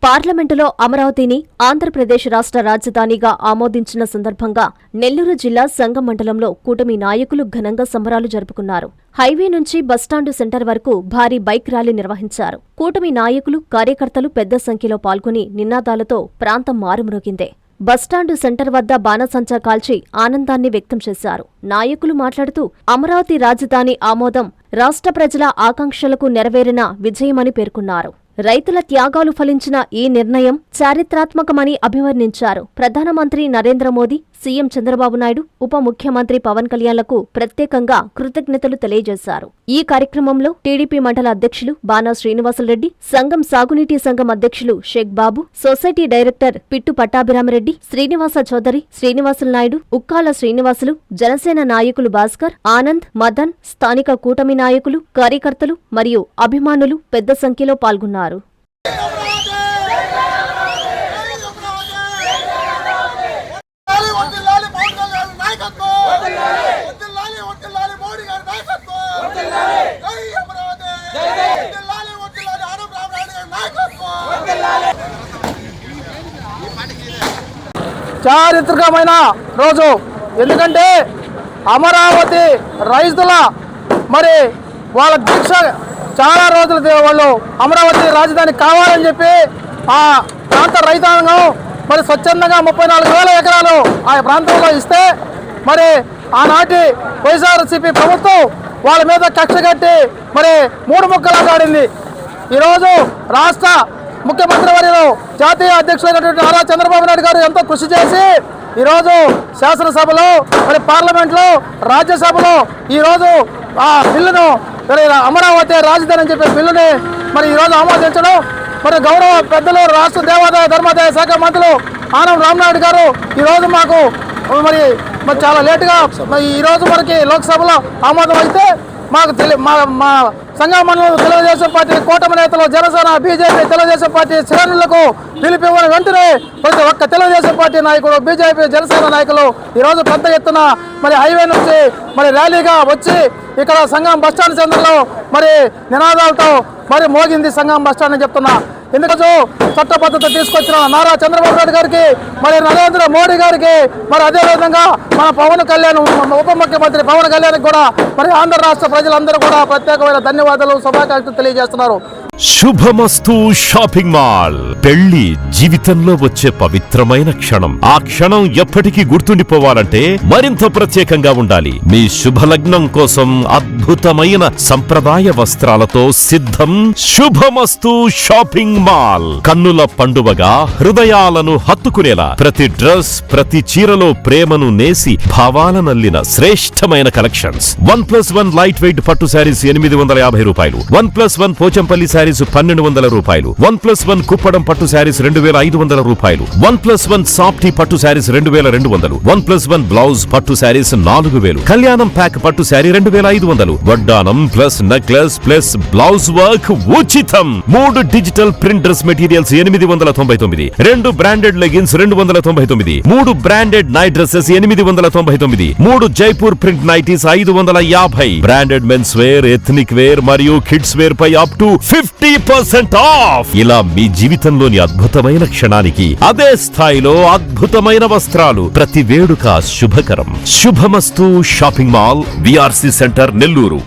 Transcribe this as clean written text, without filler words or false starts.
పార్లమెంటులో అమరావతిని ఆంధ్రప్రదేశ్ రాష్ట్ర రాజధానిగా ఆమోదించిన సందర్భంగా నెల్లూరు జిల్లా సంగం మండలంలో కూటమి నాయకులు ఘనంగా సంబరాలు జరుపుకున్నారు. హైవే నుంచి బస్టాండు సెంటర్ వరకు భారీ బైక్ ర్యాలీ నిర్వహించారు. కూటమి నాయకులు, కార్యకర్తలు పెద్ద సంఖ్యలో పాల్గొని నినాదాలతో ప్రాంతం మారుమ్రోగిందే. బస్టాండు సెంటర్ వద్ద బాణసంచా కాల్చి ఆనందాన్ని వ్యక్తం చేశారు. నాయకులు మాట్లాడుతూ అమరావతి రాజధాని ఆమోదం రాష్ట్ర ప్రజల ఆకాంక్షలకు నెరవేరిన విజయమని పేర్కొన్నారు. రైతుల త్యాగాలు ఫలించిన ఈ నిర్ణయం చారిత్రాత్మకమని అభివర్ణించారు. ప్రధానమంత్రి నరేంద్ర మోదీ, సీఎం చంద్రబాబు నాయుడు, ఉప ముఖ్యమంత్రి పవన్ కళ్యాణ్లకు ప్రత్యేకంగా కృతజ్ఞతలు తెలియజేశారు. ఈ కార్యక్రమంలో టీడీపీ మండల అధ్యక్షులు బాణా శ్రీనివాసులరెడ్డి, సంఘం సాగునీటి సంఘం అధ్యక్షులు షేక్ బాబు, సొసైటీ డైరెక్టర్ పిట్టు పట్టాభిరామరెడ్డి, శ్రీనివాస చౌదరి, శ్రీనివాసులు నాయుడు, ఉక్కాల శ్రీనివాసులు, జనసేన నాయకులు భాస్కర్, ఆనంద్, మదన్, స్థానిక కూటమి నాయకులు, కార్యకర్తలు మరియు అభిమానులు పెద్ద సంఖ్యలో పాల్గొన్నారు. చారిత్రకమైన రోజు. ఎందుకంటే అమరావతి రైతుల వాళ్ళ దీక్ష చాలా రోజులు వాళ్ళు అమరావతి రాజధాని కావాలని చెప్పి ఆ ప్రాంత రైతాంగం స్వచ్ఛందంగా 34,000 ఎకరాలు ఆ ప్రాంతంలో ఇస్తే ఆనాటి వైఎస్ఆర్సీపీ ప్రభుత్వం వాళ్ళ మీద కక్ష కట్టి 3 ముక్కలాగాడింది. ఈరోజు రాష్ట్ర ముఖ్యమంత్రి వర్యులు, జాతీయ అధ్యక్షులైనటువంటి నారా చంద్రబాబు నాయుడు గారు ఎంతో కృషి చేసి ఈరోజు శాసనసభలో పార్లమెంట్లో, రాజ్యసభలో ఈరోజు ఆ బిల్లును అమరావతి రాజధాని అని చెప్పే బిల్లుని ఈరోజు ఆమోదించడం, గౌరవ పెద్దలు రాష్ట్ర దేవాదాయ ధర్మాదాయ శాఖ మంత్రులు ఆనం రామనాయుడు గారు ఈరోజు మాకు చాలా లేటుగా ఈరోజు మనకి లోక్సభలో ఆమోదం అయితే మాకు మా సంఘం మండలం తెలుగుదేశం పార్టీ కూటమి నేతలు, జనసేన, బీజేపీ, తెలుగుదేశం పార్టీ శ్రేణులకు పిలిపివ్వని వెంటనే ప్రతి ఒక్క తెలుగుదేశం పార్టీ నాయకులు, బీజేపీ, జనసేన నాయకులు ఈరోజు పెద్ద ఎత్తున హైవే నుంచి ర్యాలీగా వచ్చి ఇక్కడ సంఘం బస్టాండ్ సెంటర్లో నినాదాలతో మోగింది సంఘం బస్టాండ్ అని చెప్తున్నా. ఎందుకంటే చట్టబద్ధత తీసుకొచ్చిన నారా చంద్రబాబు నాయుడు గారికి, నరేంద్ర మోడీ గారికి, అదేవిధంగా మన పవన్ కళ్యాణ్, ఉప ముఖ్యమంత్రి పవన్ కళ్యాణ్ కూడా ఆంధ్ర రాష్ట్ర ప్రజలందరూ కూడా ప్రత్యేకమైన ధన్యవాదాలు, శుభాకాంక్షలు తెలియజేస్తున్నారు. శుభమస్తు షాపింగ్ మాల్. పెళ్లి జీవితంలో వచ్చే పవిత్రమైన క్షణం. ఆ క్షణం ఎప్పటికీ గుర్తుండిపోవాలంటే మరింత ప్రత్యేకంగా ఉండాలి. మీ శుభలగ్నం కోసం అద్భుతమైన సంప్రదాయ వస్త్రాలతో సిద్ధం శుభమస్తు షాపింగ్ మాల్. కన్నుల పండువగా హృదయాలను హత్తుకునేలా ప్రతి డ్రెస్, ప్రతి చీరలో ప్రేమను నేసి భావాలనల్లిన శ్రేష్టమైన కలెక్షన్స్. 1+1 లైట్ వెయిట్ పట్టు శారీస్ 850 రూపాయలు, 1+1 పోచంపల్లి శారీస్ 1200 రూపాయలు, 1+1 కుప్పడం పట్టు శారీస్ 2500 రూపాయలు, 1+1 సాఫ్టీ పట్టు శారీస్ 2200, 1+1 బ్లౌజ్ పట్టు శారీస్ 4000, కళ్యాణం ప్యాక్ పట్టు శారీ 2500, వడ్డానం plus necklace plus blouse work ఉచితం. 3 digital print dress materials 899, 2 branded leggings 299, 3 branded night dresses 899, 3 Jaipur print nighties 550, branded men's wear, ethnic wear మరియు కిడ్స్ వేర్ పై అప్ టు 50% ఆఫ్. ఇలా మీ జీవితంలోని అద్భుతమైన క్షణానికి అదే స్థాయిలో అద్భుతమైన వస్త్రాలు. ప్రతి వేడుక శుభకరం. శుభమస్తు shopping mall, VRC centre, Nellore.